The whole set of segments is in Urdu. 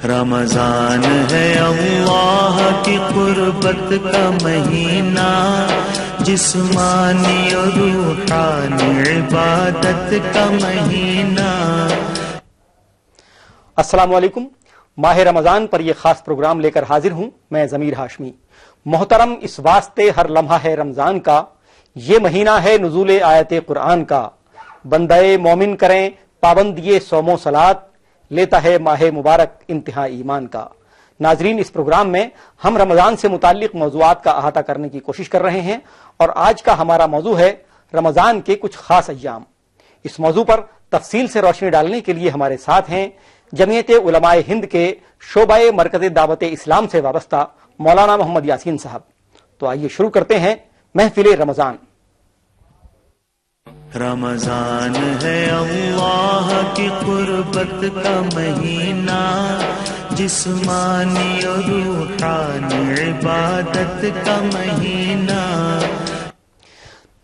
رمضان ہے اللہ کی قربت کا مہینہ، جسمانی اور روحانی عبادت کا مہینہ۔ السلام علیکم۔ ماہ رمضان پر یہ خاص پروگرام لے کر حاضر ہوں میں ضمیر ہاشمی۔ محترم، اس واسطے ہر لمحہ ہے رمضان کا، یہ مہینہ ہے نزول آیت قرآن کا۔ بندے مومن کریں پابندی صوم و صلات، لیتا ہے ماہ مبارک انتہا ایمان کا۔ ناظرین، اس پروگرام میں ہم رمضان سے متعلق موضوعات کا احاطہ کرنے کی کوشش کر رہے ہیں، اور آج کا ہمارا موضوع ہے رمضان کے کچھ خاص ایام۔ اس موضوع پر تفصیل سے روشنی ڈالنے کے لیے ہمارے ساتھ ہیں جمعیت علماء ہند کے شعبہ مرکز دعوت اسلام سے وابستہ مولانا محمد یاسین صاحب۔ تو آئیے شروع کرتے ہیں محفل رمضان۔ رمضان ہے اللہ کی قربت کا مہینہ، جسمانی اور روحانی عبادت کا مہینہ۔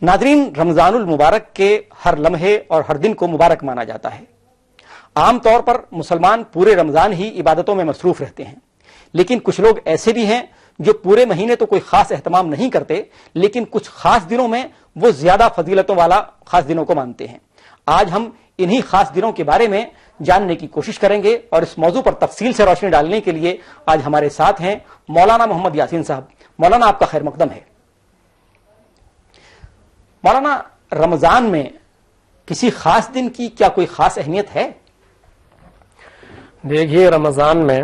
ناظرین، رمضان المبارک کے ہر لمحے اور ہر دن کو مبارک مانا جاتا ہے۔ عام طور پر مسلمان پورے رمضان ہی عبادتوں میں مصروف رہتے ہیں، لیکن کچھ لوگ ایسے بھی ہیں جو پورے مہینے تو کوئی خاص اہتمام نہیں کرتے، لیکن کچھ خاص دنوں میں وہ زیادہ فضیلتوں والا خاص دنوں کو مانتے ہیں۔ آج ہم انہی خاص دنوں کے بارے میں جاننے کی کوشش کریں گے، اور اس موضوع پر تفصیل سے روشنی ڈالنے کے لیے آج ہمارے ساتھ ہیں مولانا محمد یاسین صاحب۔ مولانا، آپ کا خیر مقدم ہے۔ مولانا، رمضان میں کسی خاص دن کی کیا کوئی خاص اہمیت ہے؟ دیکھیے، رمضان میں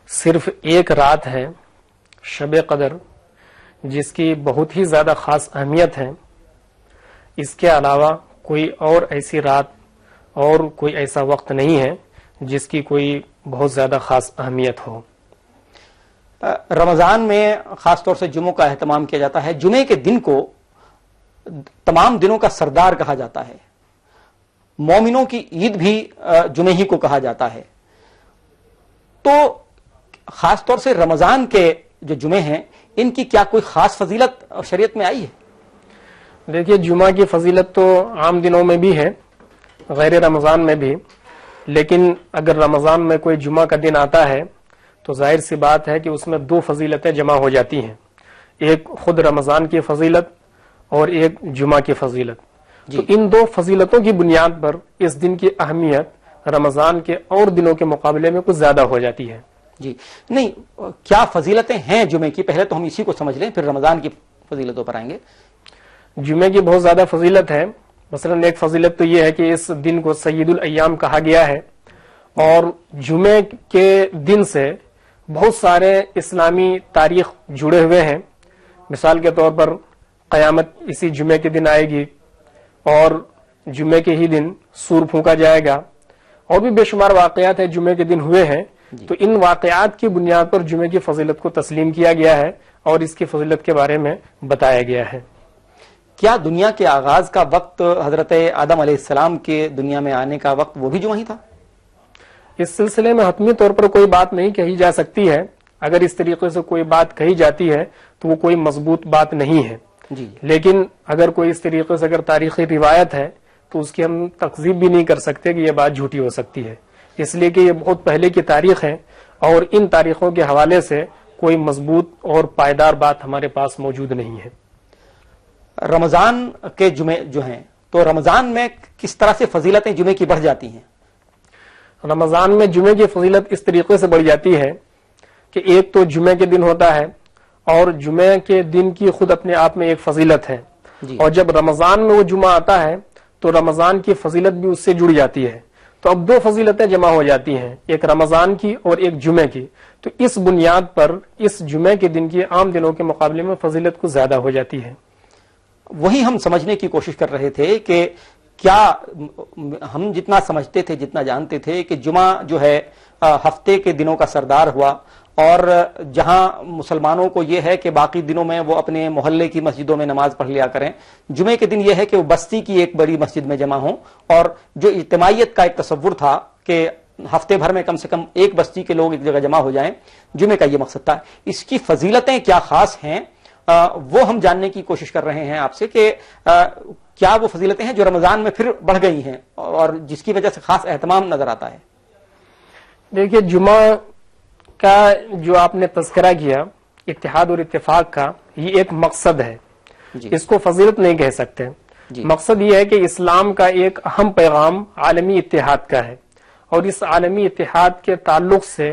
صرف ایک رات ہے، شب قدر، جس کی بہت ہی زیادہ خاص اہمیت ہے۔ اس کے علاوہ کوئی اور ایسی رات اور کوئی ایسا وقت نہیں ہے جس کی کوئی بہت زیادہ خاص اہمیت ہو۔ رمضان میں خاص طور سے جمعوں کا اہتمام کیا جاتا ہے۔ جمعے کے دن کو تمام دنوں کا سردار کہا جاتا ہے۔ مومنوں کی عید بھی جمعے ہی کو کہا جاتا ہے۔ تو خاص طور سے رمضان کے جو جمعے ہیں، ان کی کیا کوئی خاص فضیلت شریعت میں آئی ہے؟ دیکھیے، جمعہ کی فضیلت تو عام دنوں میں بھی ہے، غیر رمضان میں بھی، لیکن اگر رمضان میں کوئی جمعہ کا دن آتا ہے تو ظاہر سی بات ہے کہ اس میں دو فضیلتیں جمع ہو جاتی ہیں، ایک خود رمضان کی فضیلت اور ایک جمعہ کی فضیلت۔ تو ان دو فضیلتوں کی بنیاد پر اس دن کی اہمیت رمضان کے اور دنوں کے مقابلے میں کچھ زیادہ ہو جاتی ہے۔ جی نہیں، کیا فضیلتیں ہیں جمعے کی؟ پہلے تو ہم اسی کو سمجھ لیں، پھر رمضان کی فضیلتوں پر آئیں گے۔ جمعے کی بہت زیادہ فضیلت ہے۔ مثلا ایک فضیلت تو یہ ہے کہ اس دن کو سید الایام کہا گیا ہے، اور جمعے کے دن سے بہت سارے اسلامی تاریخ جڑے ہوئے ہیں۔ مثال کے طور پر قیامت اسی جمعے کے دن آئے گی، اور جمعے کے ہی دن سور پھونکا جائے گا، اور بھی بے شمار واقعات ہیں جمعے کے دن ہوئے ہیں۔ تو ان واقعات کی بنیاد پر جمعے کی فضیلت کو تسلیم کیا گیا ہے اور اس کی فضیلت کے بارے میں بتایا گیا ہے۔ کیا دنیا کے آغاز کا وقت، حضرت آدم علیہ السلام کے دنیا میں آنے کا وقت، وہ بھی جمعہ ہی تھا؟ اس سلسلے میں حتمی طور پر کوئی بات نہیں کہی جا سکتی ہے۔ اگر اس طریقے سے کوئی بات کہی جاتی ہے تو وہ کوئی مضبوط بات نہیں ہے، لیکن اگر کوئی اس طریقے سے اگر تاریخی روایت ہے تو اس کی ہم تکذیب بھی نہیں کر سکتے کہ یہ بات جھوٹی ہو سکتی ہے، اس لیے کہ یہ بہت پہلے کی تاریخ ہے، اور ان تاریخوں کے حوالے سے کوئی مضبوط اور پائیدار بات ہمارے پاس موجود نہیں ہے۔ رمضان کے جمعے جو ہیں، تو رمضان میں کس طرح سے فضیلتیں جمعے کی بڑھ جاتی ہیں؟ رمضان میں جمعے کی فضیلت اس طریقے سے بڑھ جاتی ہے کہ ایک تو جمعے کے دن ہوتا ہے، اور جمعے کے دن کی خود اپنے آپ میں ایک فضیلت ہے، اور جب رمضان میں وہ جمعہ آتا ہے تو رمضان کی فضیلت بھی اس سے جڑ جاتی ہے۔ تو اب دو فضیلتیں جمع ہو جاتی ہیں، ایک رمضان کی اور ایک جمعے کی۔ تو اس بنیاد پر اس جمعے کے دن کی عام دنوں کے مقابلے میں فضیلت کچھ زیادہ ہو جاتی ہے۔ وہی ہم سمجھنے کی کوشش کر رہے تھے کہ کیا ہم جتنا سمجھتے تھے، جتنا جانتے تھے کہ جمعہ جو ہے ہفتے کے دنوں کا سردار ہوا، اور جہاں مسلمانوں کو یہ ہے کہ باقی دنوں میں وہ اپنے محلے کی مسجدوں میں نماز پڑھ لیا کریں، جمعے کے دن یہ ہے کہ وہ بستی کی ایک بڑی مسجد میں جمع ہوں، اور جو اجتماعیت کا ایک تصور تھا کہ ہفتے بھر میں کم سے کم ایک بستی کے لوگ ایک جگہ جمع ہو جائیں، جمعے کا یہ مقصد تھا۔ اس کی فضیلتیں کیا خاص ہیں، وہ ہم جاننے کی کوشش کر رہے ہیں آپ سے کہ کیا وہ فضیلتیں ہیں جو رمضان میں پھر بڑھ گئی ہیں اور جس کی وجہ سے خاص اہتمام نظر آتا ہے؟ دیکھیے جمعہ کا جو آپ نے تذکرہ کیا اتحاد اور اتفاق کا، یہ ایک مقصد ہے، اس کو فضیلت نہیں کہہ سکتے۔ مقصد یہ ہے کہ اسلام کا ایک اہم پیغام عالمی اتحاد کا ہے، اور اس عالمی اتحاد کے تعلق سے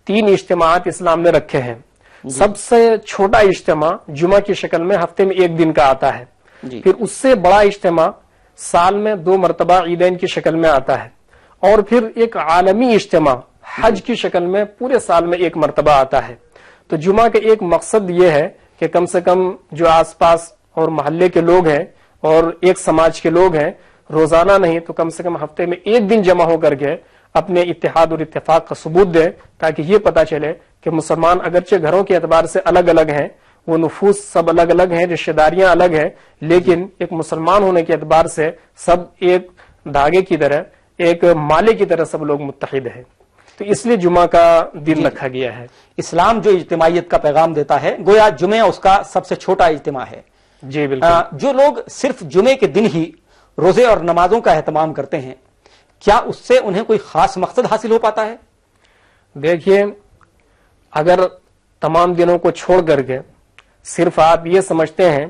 3 اجتماعات اسلام نے رکھے ہیں۔ سب سے چھوٹا اجتماع جمعہ کی شکل میں ہفتے میں 1 دن کا آتا ہے، پھر اس سے بڑا اجتماع سال میں 2 مرتبہ عیدین کی شکل میں آتا ہے، اور پھر ایک عالمی اجتماع حج کی شکل میں پورے سال میں 1 مرتبہ آتا ہے۔ تو جمعہ کا ایک مقصد یہ ہے کہ کم سے کم جو آس پاس اور محلے کے لوگ ہیں اور ایک سماج کے لوگ ہیں، روزانہ نہیں تو کم سے کم ہفتے میں 1 دن جمع ہو کر کے اپنے اتحاد اور اتفاق کا ثبوت دیں، تاکہ یہ پتا چلے کہ مسلمان اگرچہ گھروں کے اعتبار سے الگ الگ ہیں، وہ نفوس سب الگ الگ ہیں، رشتہ داریاں الگ ہیں، لیکن ایک مسلمان ہونے کے اعتبار سے سب ایک دھاگے کی طرح، ایک مالے کی طرح سب لوگ متحد ہیں۔ تو اس لیے جمعہ کا دن رکھا گیا ہے۔ اسلام جو اجتماعیت کا پیغام دیتا ہے، گویا جمعہ اس کا سب سے چھوٹا اجتماع ہے۔ جی بالکل۔ جو لوگ صرف جمعے کے دن ہی روزے اور نمازوں کا اہتمام کرتے ہیں، کیا اس سے انہیں کوئی خاص مقصد حاصل ہو پاتا ہے؟ دیکھیے، اگر تمام دنوں کو چھوڑ کر کے صرف آپ یہ سمجھتے ہیں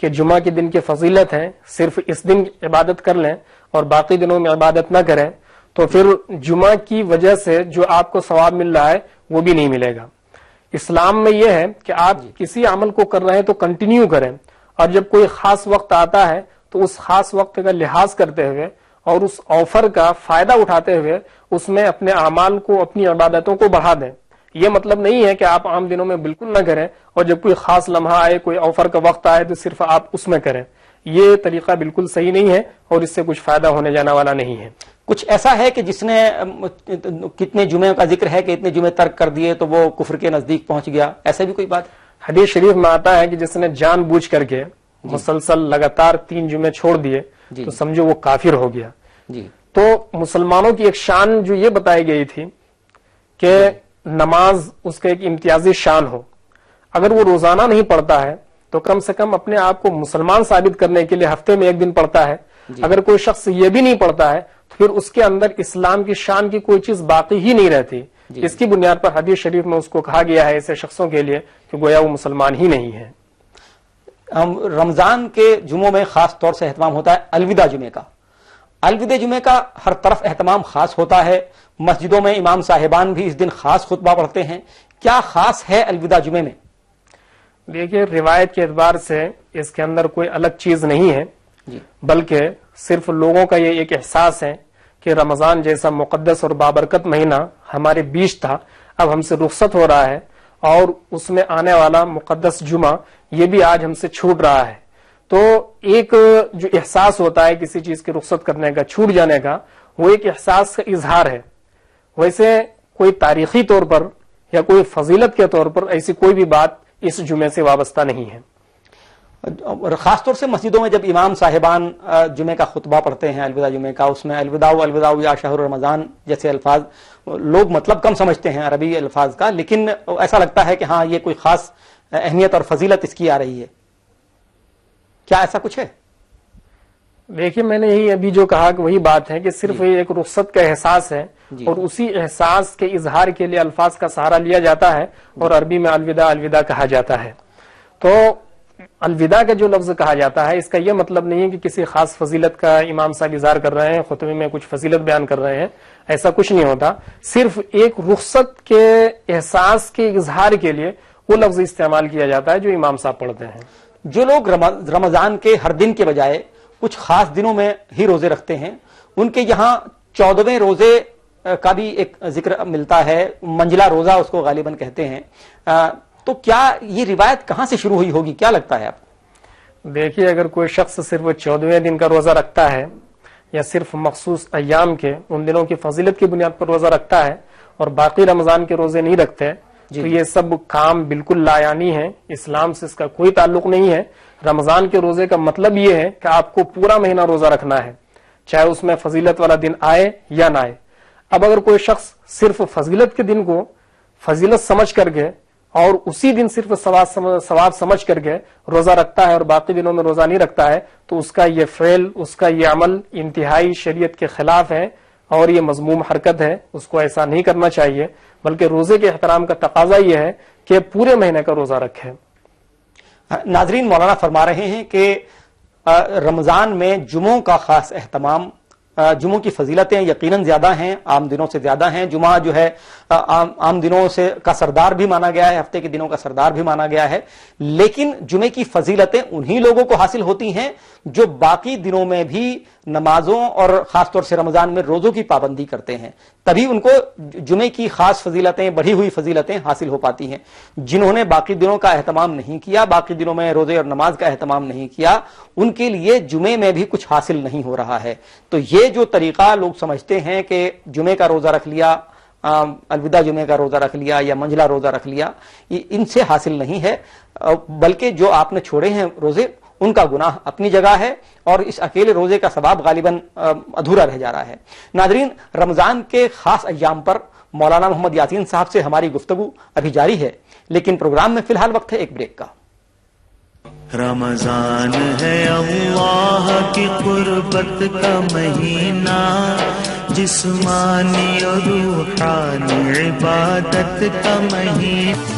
کہ جمعہ کے دن کی فضیلت ہے، صرف اس دن عبادت کر لیں اور باقی دنوں میں عبادت نہ کریں، تو پھر جمعہ کی وجہ سے جو آپ کو ثواب مل رہا ہے وہ بھی نہیں ملے گا۔ اسلام میں یہ ہے کہ آپ کسی عمل کو کر رہے ہیں تو کنٹینیو کریں، اور جب کوئی خاص وقت آتا ہے تو اس خاص وقت کا لحاظ کرتے ہوئے اور اس آفر کا فائدہ اٹھاتے ہوئے اس میں اپنے اعمال کو، اپنی عبادتوں کو بڑھا دیں۔ یہ مطلب نہیں ہے کہ آپ عام دنوں میں بالکل نہ کریں اور جب کوئی خاص لمحہ آئے، کوئی آفر کا وقت آئے تو صرف آپ اس میں کریں۔ یہ طریقہ بالکل صحیح نہیں ہے اور اس سے کچھ فائدہ ہونے جانا والا نہیں ہے۔ کچھ ایسا ہے کہ جس نے کتنے جمعے کا ذکر ہے کہ اتنے جمعے ترک کر دیے تو وہ کفر کے نزدیک پہنچ گیا، ایسا بھی کوئی بات؟ حدیث شریف میں آتا ہے کہ جس نے جان بوجھ کر کے مسلسل لگاتار 3 جمعے چھوڑ دیے تو سمجھو وہ کافر ہو گیا۔ تو مسلمانوں کی ایک شان جو یہ بتائی گئی تھی کہ نماز اس کا ایک امتیازی شان ہو، اگر وہ روزانہ نہیں پڑھتا ہے تو کم سے کم اپنے آپ کو مسلمان ثابت کرنے کے لیے ہفتے میں 1 دن پڑھتا ہے۔ اگر کوئی شخص یہ بھی نہیں پڑھتا ہے تو پھر اس کے اندر اسلام کی شان کی کوئی چیز باقی ہی نہیں رہتی۔ اس کی بنیاد پر حدیث شریف میں اس کو کہا گیا ہے ایسے شخصوں کے لیے کہ گویا وہ مسلمان ہی نہیں ہے۔ رمضان کے جمعوں میں خاص طور سے اہتمام ہوتا ہے الوداع جمعے کا۔ الوداع جمعے کا ہر طرف اہتمام خاص ہوتا ہے، مسجدوں میں امام صاحبان بھی اس دن خاص خطبہ پڑھتے ہیں۔ کیا خاص ہے الوداع جمعے میں؟ دیکھیے، روایت کے اعتبار سے اس کے اندر کوئی الگ چیز نہیں ہے، بلکہ صرف لوگوں کا یہ ایک احساس ہے کہ رمضان جیسا مقدس اور بابرکت مہینہ ہمارے بیچ تھا، اب ہم سے رخصت ہو رہا ہے، اور اس میں آنے والا مقدس جمعہ یہ بھی آج ہم سے چھوٹ رہا ہے۔ تو ایک جو احساس ہوتا ہے کسی چیز کی رخصت کرنے کا، چھوٹ جانے کا، وہ ایک احساس کا اظہار ہے۔ ویسے کوئی تاریخی طور پر یا کوئی فضیلت کے طور پر ایسی کوئی بھی بات اس جمعے سے وابستہ نہیں ہے۔ اور خاص طور سے مسجدوں میں جب امام صاحبان جمعے کا خطبہ پڑھتے ہیں الوداع جمعے کا، اس میں الوداع الوداع یا شہر رمضان جیسے الفاظ لوگ مطلب کم سمجھتے ہیں عربی الفاظ کا، لیکن ایسا لگتا ہے کہ ہاں یہ کوئی خاص اہمیت اور فضیلت اس کی آ رہی ہے۔ کیا ایسا کچھ ہے؟ دیکھیے، میں نے یہی ابھی جو کہا کہ وہی بات ہے کہ صرف یہ ایک رخصت کا احساس ہے، اور اسی احساس کے اظہار کے لیے الفاظ کا سہارا لیا جاتا ہے، اور عربی میں الوداع الوداع کہا جاتا ہے۔ تو الوداع کا جو لفظ کہا جاتا ہے اس کا یہ مطلب نہیں ہے کہ کسی خاص فضیلت کا امام صاحب اظہار کر رہے ہیں، خطبے میں کچھ فضیلت بیان کر رہے ہیں، ایسا کچھ نہیں ہوتا۔ صرف ایک رخصت کے احساس کے اظہار کے لیے وہ لفظ استعمال کیا جاتا ہے جو امام صاحب پڑھتے ہیں۔ جو لوگ رمضان کے ہر دن کے بجائے کچھ خاص دنوں میں ہی روزے رکھتے ہیں، ان کے یہاں 14ویں روزے کا بھی ایک ذکر ملتا ہے، منجلا روزہ اس کو غالباً کہتے ہیں۔ تو کیا یہ روایت کہاں سے شروع ہوئی ہوگی، کیا لگتا ہے آپ کو؟ دیکھیے، اگر کوئی شخص صرف 14ویں دن کا روزہ رکھتا ہے یا صرف مخصوص ایام کے ان دنوں کی فضیلت کی بنیاد پر روزہ رکھتا ہے اور باقی رمضان کے روزے نہیں رکھتے تو یہ سب کام بالکل لایانی ہے، اسلام سے اس کا کوئی تعلق نہیں ہے۔ رمضان کے روزے کا مطلب یہ ہے کہ آپ کو پورا مہینہ روزہ رکھنا ہے، چاہے اس میں فضیلت والا دن آئے یا نہ آئے۔ اب اگر کوئی شخص صرف فضیلت کے دن کو فضیلت سمجھ کر کے اور اسی دن صرف ثواب سمجھ کر کے روزہ رکھتا ہے اور باقی دنوں میں روزہ نہیں رکھتا ہے تو اس کا یہ فعل، اس کا یہ عمل انتہائی شریعت کے خلاف ہے، اور یہ مذموم حرکت ہے، اس کو ایسا نہیں کرنا چاہیے، بلکہ روزے کے احترام کا تقاضا یہ ہے کہ پورے مہینے کا روزہ رکھیں۔ ناظرین، مولانا فرما رہے ہیں کہ رمضان میں جمعوں کا خاص اہتمام، جمعوں کی فضیلتیں یقیناً زیادہ ہیں، عام دنوں سے زیادہ ہیں۔ جمعہ جو ہے عام دنوں سے کا سردار بھی مانا گیا ہے، ہفتے کے دنوں کا سردار بھی مانا گیا ہے، لیکن جمعے کی فضیلتیں انہی لوگوں کو حاصل ہوتی ہیں جو باقی دنوں میں بھی نمازوں اور خاص طور سے رمضان میں روزوں کی پابندی کرتے ہیں، تبھی ان کو جمعے کی خاص فضیلتیں، بڑھی ہوئی فضیلتیں حاصل ہو پاتی ہیں۔ جنہوں نے باقی دنوں کا اہتمام نہیں کیا، باقی دنوں میں روزے اور نماز کا اہتمام نہیں کیا، ان کے لیے جمعے میں بھی کچھ حاصل نہیں ہو رہا ہے۔ تو یہ جو طریقہ لوگ سمجھتے ہیں کہ جمعے کا روزہ رکھ لیا، الوداع جمعے کا روزہ رکھ لیا یا منجلا روزہ رکھ لیا، یہ ان سے حاصل نہیں ہے، بلکہ جو آپ نے چھوڑے ہیں روزے ان کا گناہ اپنی جگہ ہے، اور اس اکیلے روزے کا ثواب غالباً ادھورا رہ جا رہا ہے۔ ناظرین، رمضان کے خاص ایام پر مولانا محمد یاسین صاحب سے ہماری گفتگو ابھی جاری ہے، لیکن پروگرام میں فی الحال وقت ہے ایک بریک کا۔ رمضان ہے اللہ کی قربت کا مہینہ، جسمانی اور روحانی عبادت کا مہینہ۔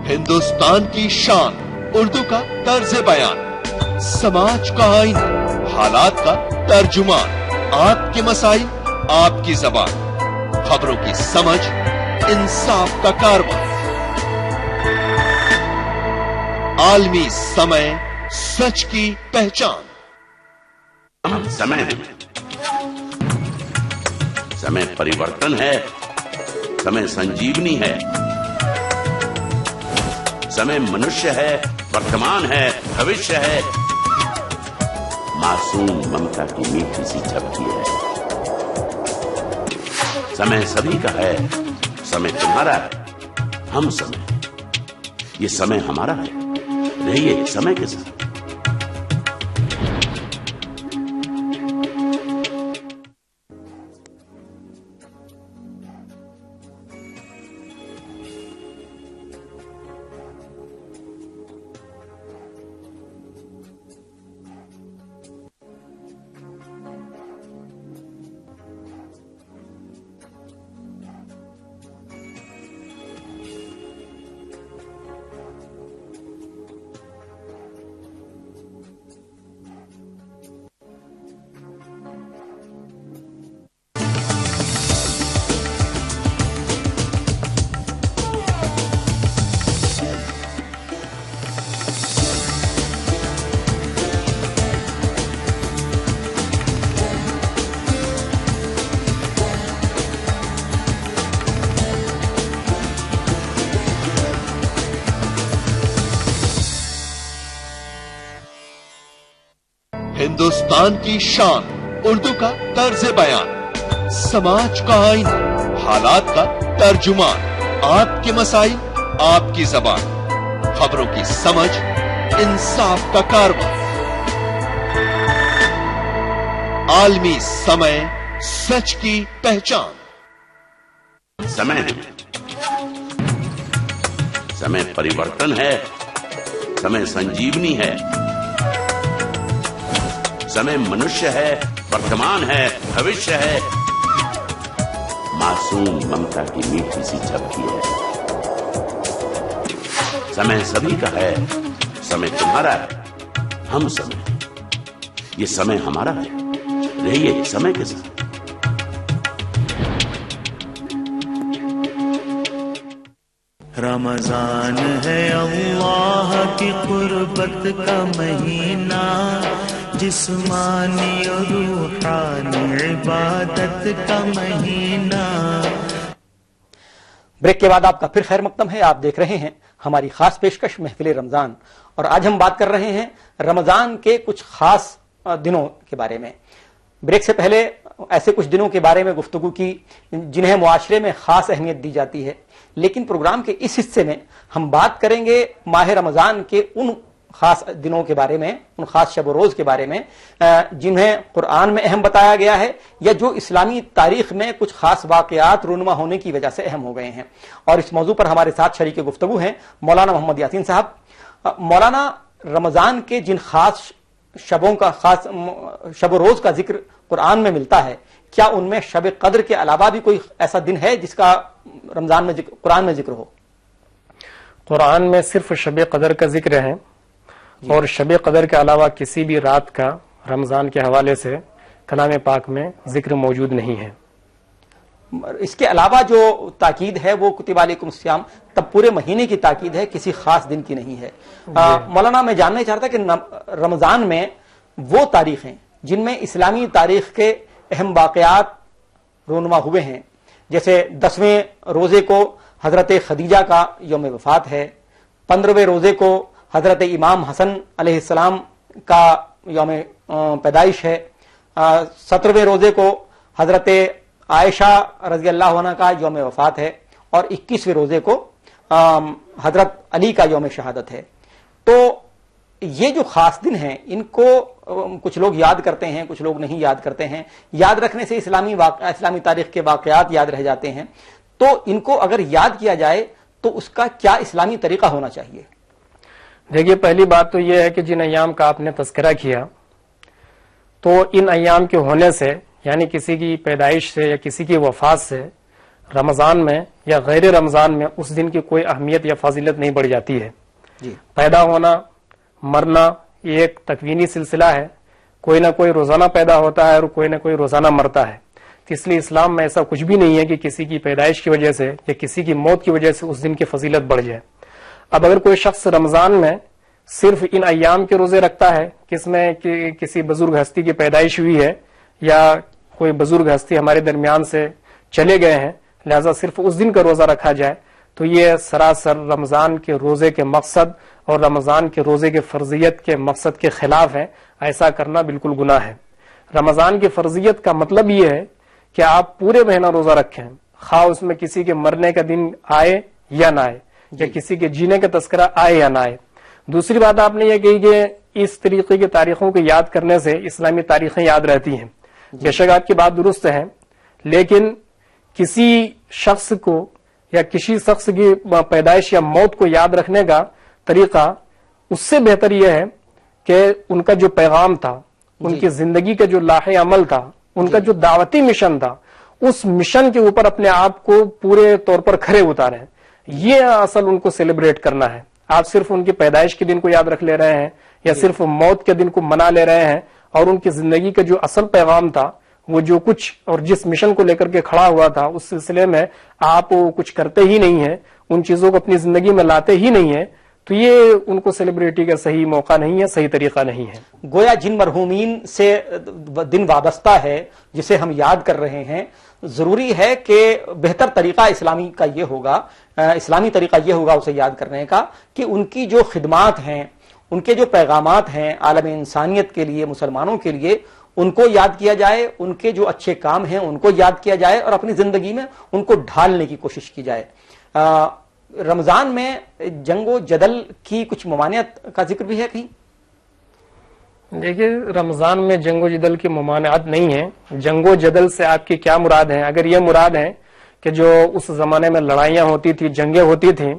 ہندوستان کی شان، اردو کا طرز بیان، سماج کا آئینہ، حالات کا ترجمان، آپ کے مسائل، آپ کی زبان، خبروں کی سمجھ، انصاف کا کارواں، عالمی سمے، سچ کی پہچان۔ ہم سمے ہیں، سمے پریورتن ہے، سمے سنجیونی ہے، سمے منشیہ ہے، ورتمان ہے، بھوشیہ ہے، معصوم ممتا کی میٹھی سی جھپکی ہے۔ سمے سبھی کا ہے، سمے تمہارا ہے، ہم سمے، یہ سمے ہمارا ہے، رہیے سمے کے ساتھ۔ ہندوستان کی شان، اردو کا طرز بیان، سماج کا آئینہ، حالات کا ترجمان، آپ کے مسائل، آپ کی زبان، خبروں کی سمجھ، انصاف کا کارواں، عالمی سمے، سچ کی پہچان۔ سمے ہے، سمے پریورتن ہے، سمے سنجیونی ہے، سمے منشیہ ہے، ورتمان ہے، بھوشیہ ہے، معصوم ممتا کی میٹھی سی جھپکی ہے۔ سمے سبھی کا ہے، سمے تمہارا ہے، ہم سمے، یہ سمے ہمارا ہے، رہیے سمے کے ساتھ۔ رمضان ہے اللہ کی قربت کا مہینہ، جسمانی اور روحانی عبادت کا مہینہ۔ بریک کے بعد آپ کا پھر خیر مقدم ہے، آپ دیکھ رہے ہیں ہماری خاص پیشکش محفل رمضان، اور آج ہم بات کر رہے ہیں رمضان کے کچھ خاص دنوں کے بارے میں۔ بریک سے پہلے ایسے کچھ دنوں کے بارے میں گفتگو کی جنہیں معاشرے میں خاص اہمیت دی جاتی ہے، لیکن پروگرام کے اس حصے میں ہم بات کریں گے ماہ رمضان کے ان خاص دنوں کے بارے میں، ان خاص شب و روز کے بارے میں جنہیں قرآن میں اہم بتایا گیا ہے یا جو اسلامی تاریخ میں کچھ خاص واقعات رونما ہونے کی وجہ سے اہم ہو گئے ہیں۔ اور اس موضوع پر ہمارے ساتھ شریک گفتگو ہیں مولانا محمد یاسین صاحب۔ مولانا، رمضان کے جن خاص شبوں کا، خاص شب و روز کا ذکر قرآن میں ملتا ہے، کیا ان میں شب قدر کے علاوہ بھی کوئی ایسا دن ہے جس کا رمضان میں قرآن میں ذکر ہو؟ قرآن میں صرف شب قدر کا ذکر ہے، اور شب قدر کے علاوہ کسی بھی رات کا رمضان کے حوالے سے کلام پاک میں ذکر موجود نہیں ہے۔ اس کے علاوہ جو تاکید ہے وہ کتب علیکم الصیام، تب پورے مہینے کی تاکید ہے، کسی خاص دن کی نہیں ہے۔ مولانا، میں جاننا چاہتا کہ رمضان میں وہ تاریخیں جن میں اسلامی تاریخ کے اہم واقعات رونما ہوئے ہیں، جیسے 10ویں روزے کو حضرت خدیجہ کا یوم وفات ہے، 15ویں روزے کو حضرت امام حسن علیہ السلام کا یوم پیدائش ہے، 17ویں روزے کو حضرت عائشہ رضی اللہ عنہ کا یوم وفات ہے، اور 21ویں روزے کو حضرت علی کا یوم شہادت ہے۔ تو یہ جو خاص دن ہیں ان کو کچھ لوگ یاد کرتے ہیں، کچھ لوگ نہیں یاد کرتے ہیں۔ یاد رکھنے سے اسلامی تاریخ کے واقعات یاد رہ جاتے ہیں، تو ان کو اگر یاد کیا جائے تو اس کا کیا اسلامی طریقہ ہونا چاہیے؟ دیکھیے، پہلی بات تو یہ ہے کہ جن ایام کا آپ نے تذکرہ کیا، تو ان ایام کے ہونے سے، یعنی کسی کی پیدائش سے یا کسی کی وفات سے رمضان میں یا غیر رمضان میں اس دن کی کوئی اہمیت یا فضیلت نہیں بڑھ جاتی ہے۔ جی، پیدا ہونا، مرنا، یہ ایک تکوینی سلسلہ ہے، کوئی نہ کوئی روزانہ پیدا ہوتا ہے اور کوئی نہ کوئی روزانہ مرتا ہے۔ تو اس لیے اسلام میں ایسا کچھ بھی نہیں ہے کہ کسی کی پیدائش کی وجہ سے یا کسی کی موت کی وجہ سے اس دن کی فضیلت بڑھ جائے۔ اب اگر کوئی شخص رمضان میں صرف ان ایام کے روزے رکھتا ہے، کس میں کہ کسی بزرگ ہستی کی پیدائش ہوئی ہے یا کوئی بزرگ ہستی ہمارے درمیان سے چلے گئے ہیں، لہذا صرف اس دن کا روزہ رکھا جائے، تو یہ سراسر رمضان کے روزے کے مقصد اور رمضان کے روزے کے فرضیت کے مقصد کے خلاف ہے۔ ایسا کرنا بالکل گناہ ہے۔ رمضان کی فرضیت کا مطلب یہ ہے کہ آپ پورے مہینہ روزہ رکھیں، خواہ اس میں کسی کے مرنے کا دن آئے یا نہ آئے، یا کسی کے جینے کا تذکرہ آئے یا نہ آئے۔ دوسری بات آپ نے یہ کہی کہ اس طریقے کی تاریخوں کو یاد کرنے سے اسلامی تاریخیں یاد رہتی ہیں۔ بے شک آپ کی بات درست ہے، لیکن کسی شخص کو یا کسی شخص کی پیدائش یا موت کو یاد رکھنے کا طریقہ اس سے بہتر یہ ہے کہ ان کا جو پیغام تھا، ان کی زندگی کا جو لاہ عمل تھا، ان کا جو دعوتی مشن تھا، اس مشن کے اوپر اپنے آپ کو پورے طور پر کھرے اتاریں۔ یہ اصل ان کو سیلیبریٹ کرنا ہے۔ آپ صرف ان کی پیدائش کے دن کو یاد رکھ لے رہے ہیں یا صرف موت کے دن کو منا لے رہے ہیں، اور ان کی زندگی کا جو اصل پیغام تھا، وہ جو کچھ اور جس مشن کو لے کر کے کھڑا ہوا تھا، اس سلسلے میں آپ کچھ کرتے ہی نہیں ہیں، ان چیزوں کو اپنی زندگی میں لاتے ہی نہیں ہیں، تو یہ ان کو سیلیبریٹی کا صحیح موقع نہیں ہے، صحیح طریقہ نہیں ہے۔ گویا جن مرحومین سے دن وابستہ ہے جسے ہم یاد کر رہے ہیں، ضروری ہے کہ بہتر طریقہ اسلامی کا یہ ہوگا، اسلامی طریقہ یہ ہوگا اسے یاد کرنے کا کہ ان کی جو خدمات ہیں، ان کے جو پیغامات ہیں عالم انسانیت کے لیے، مسلمانوں کے لیے، ان کو یاد کیا جائے، ان کے جو اچھے کام ہیں ان کو یاد کیا جائے اور اپنی زندگی میں ان کو ڈھالنے کی کوشش کی جائے۔ رمضان میں جنگ و جدل کی کچھ ممانعت کا ذکر بھی ہے کہیں؟ دیکھیے، رمضان میں جنگ و جدل کی ممانعت نہیں ہے۔ جنگ و جدل سے آپ کی کیا مراد ہے؟ اگر یہ مراد ہے کہ جو اس زمانے میں لڑائیاں ہوتی تھی، جنگیں ہوتی تھیں،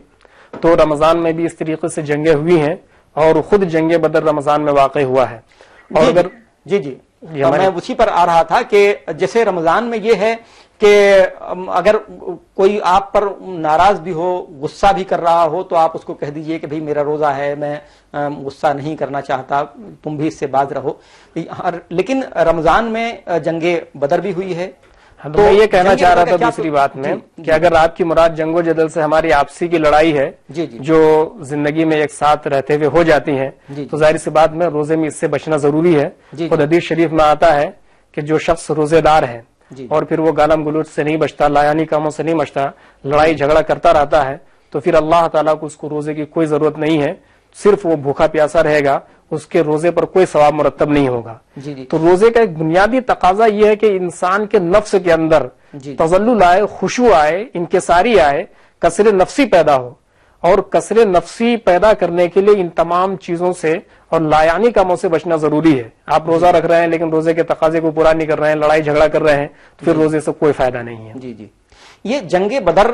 تو رمضان میں بھی اس طریقے سے جنگیں ہوئی ہیں، اور خود جنگ بدر رمضان میں واقع ہوا ہے۔ اور اگر جی میں اسی پر آ رہا تھا کہ جیسے رمضان میں یہ ہے کہ اگر کوئی آپ پر ناراض بھی ہو، غصہ بھی کر رہا ہو، تو آپ اس کو کہہ دیجئے کہ بھئی میرا روزہ ہے، میں غصہ نہیں کرنا چاہتا، تم بھی اس سے باز رہو۔ لیکن رمضان میں جنگ بدر بھی ہوئی ہے۔ تو میں یہ کہنا چاہ رہا تھا دوسری بات میں کہ اگر آپ کی مراد جنگ و جدل سے ہماری آپسی کی لڑائی ہے جو زندگی میں ایک ساتھ رہتے ہوئے ہو جاتی ہیں، تو ظاہر سی بات میں روزے میں اس سے بچنا ضروری ہے۔ خود حدیث شریف میں آتا ہے کہ جو شخص روزے دار ہے اور پھر وہ گالم گلوچ سے نہیں بچتا، لایانی کاموں سے نہیں بچتا، لڑائی جھگڑا کرتا رہتا ہے، تو پھر اللہ تعالیٰ کو اس کو روزے کی کوئی ضرورت نہیں ہے، صرف وہ بھوکا پیاسا رہے گا، اس کے روزے پر کوئی ثواب مرتب نہیں ہوگا۔ تو روزے کا ایک بنیادی تقاضا یہ ہے کہ انسان کے نفس کے اندر تذلل آئے، خشوع آئے، انکساری آئے، کسر نفسی پیدا ہو، اور کسر نفسی پیدا کرنے کے لیے ان تمام چیزوں سے اور لایانی کاموں سے بچنا ضروری ہے. آپ روزہ رکھ رہے ہیں لیکن روزے کے تقاضے کو پورا نہیں کر رہے ہیں، لڑائی جھگڑا کر رہے ہیں، تو پھر روزے سے کوئی فائدہ نہیں ہے. جی جی، یہ جنگ بدر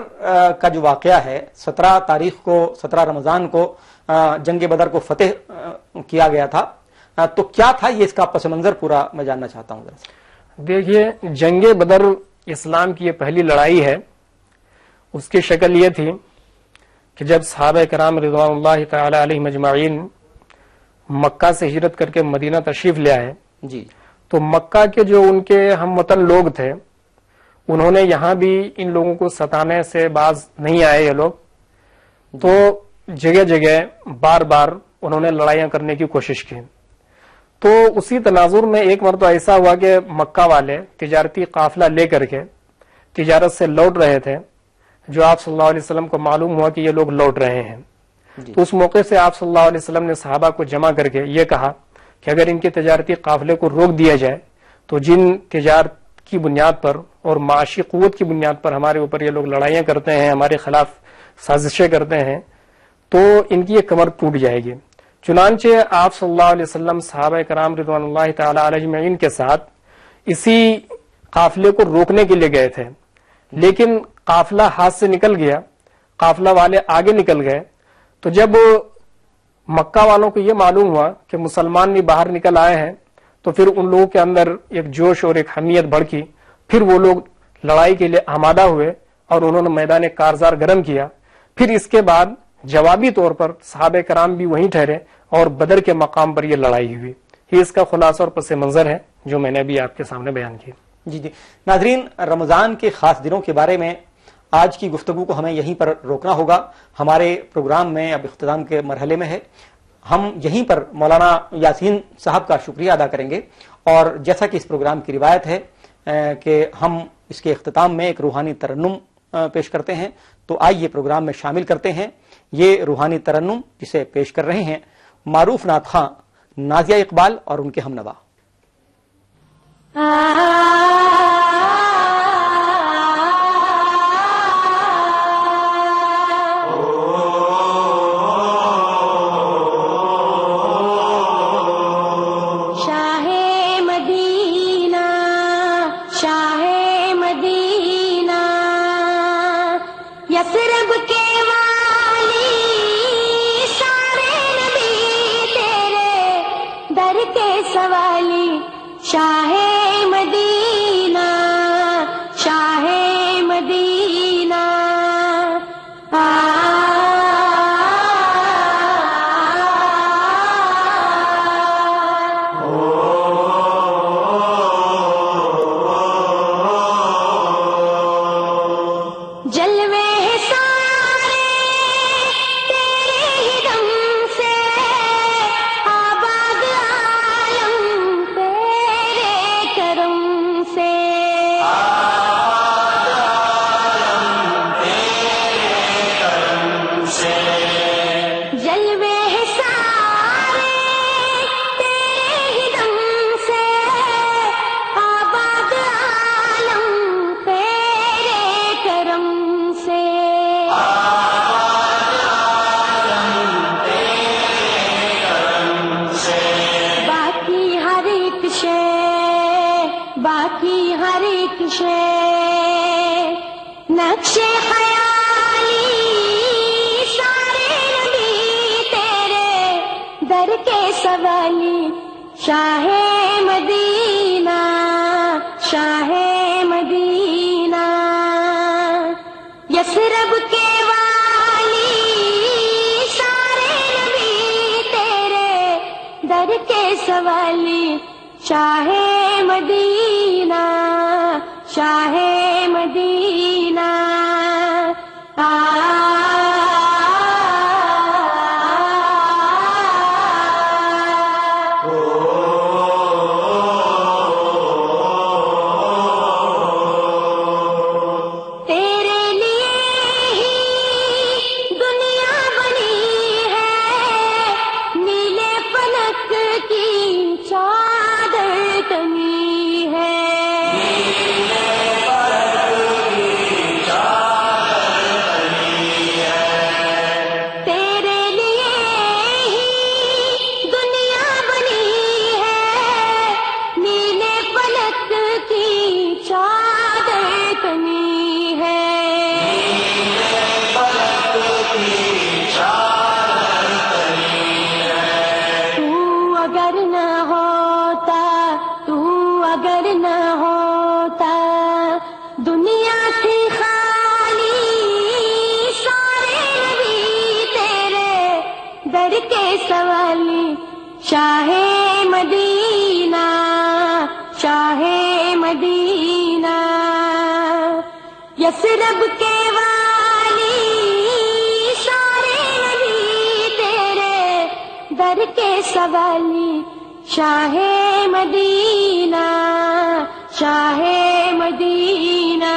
کا جو واقعہ ہے، 17 تاریخ کو، 17 رمضان کو جنگ بدر کو فتح کیا گیا تھا، تو کیا تھا یہ اس کا پس منظر پورا میں جاننا چاہتا ہوں ذرا. دیکھیے، جنگ بدر اسلام کی یہ پہلی لڑائی ہے. اس کی شکل یہ تھی کہ جب صحابہ کرام رضوان اللہ تعالی علیہ مجمعین مکہ سے ہجرت کر کے مدینہ تشریف لے آئے، جی، تو مکہ کے جو ان کے ہم وطن لوگ تھے، انہوں نے یہاں بھی ان لوگوں کو ستانے سے باز نہیں آئے یہ لوگ، تو جگہ جگہ بار بار انہوں نے لڑائیاں کرنے کی کوشش کی. تو اسی تناظر میں ایک مرتبہ ایسا ہوا کہ مکہ والے تجارتی قافلہ لے کر کے تجارت سے لوٹ رہے تھے، جو آپ صلی اللہ علیہ وسلم کو معلوم ہوا کہ یہ لوگ لوٹ رہے ہیں. تو اس موقع سے آپ صلی اللہ علیہ وسلم نے صحابہ کو جمع کر کے یہ کہا کہ اگر ان کے تجارتی قافلے کو روک دیا جائے تو جن تجارت کی بنیاد پر اور معاشی قوت کی بنیاد پر ہمارے اوپر یہ لوگ لڑائیاں کرتے ہیں، ہمارے خلاف سازشیں کرتے ہیں، تو ان کی یہ کمر ٹوٹ جائے گی. چنانچہ آپ صلی اللہ علیہ وسلم صحابہ کرام رضوان اللہ تعالی علیہ اجمعین کے ساتھ اسی قافلے کو روکنے کے لیے گئے تھے، لیکن قافلہ ہاتھ سے نکل گیا، قافلہ والے آگے نکل گئے. تو جب مکہ والوں کو یہ معلوم ہوا کہ مسلمان بھی باہر نکل آئے ہیں، تو پھر ان لوگوں کے اندر ایک جوش اور ایک حمیت بڑکی. پھر وہ لوگ لڑائی کے لیے آمادہ ہوئے اور انہوں نے میدان کارزار گرم کیا. پھر اس کے بعد جوابی طور پر صحابہ کرام بھی وہیں ٹھہرے اور بدر کے مقام پر یہ لڑائی ہوئی. یہ اس کا خلاصہ اور پس منظر ہے جو میں نے ابھی آپ کے سامنے بیان کیا. جی جی، ناظرین، رمضان کے خاص دنوں کے بارے میں آج کی گفتگو کو ہمیں یہیں پر روکنا ہوگا. ہمارے پروگرام میں اب اختتام کے مرحلے میں ہے. ہم یہیں پر مولانا یاسین صاحب کا شکریہ ادا کریں گے، اور جیسا کہ اس پروگرام کی روایت ہے کہ ہم اس کے اختتام میں ایک روحانی ترنم پیش کرتے ہیں، تو آئیے پروگرام میں شامل کرتے ہیں یہ روحانی ترنم جسے پیش کر رہے ہیں معروف نعت خواں نازیہ اقبال اور ان کے ہم نوا. شاہ مدینہ شاہ مدینہ یثرب کے والی سارے نبی تیرے در کے سوالی شاہ مدینہ شاہ مدینہ چادر تنی ہے در کے سوالی شاہ مدینہ شاہ مدینہ یثرب کے والی سارے نبی تیرے در کے سوالی شاہ مدینہ شاہ مدینہ.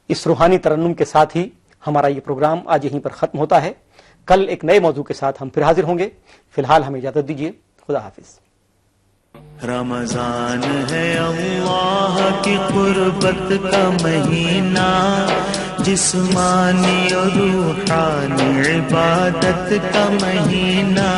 اس روحانی ترنم کے ساتھ ہی ہمارا یہ پروگرام آج یہیں پر ختم ہوتا ہے. کل ایک نئے موضوع کے ساتھ ہم پھر حاضر ہوں گے. فی الحال ہمیں اجازت دیجیے. خدا حافظ. رمضان ہے اللہ کی قربت کا مہینہ، جسمانی اور روحانی عبادت کا مہینہ.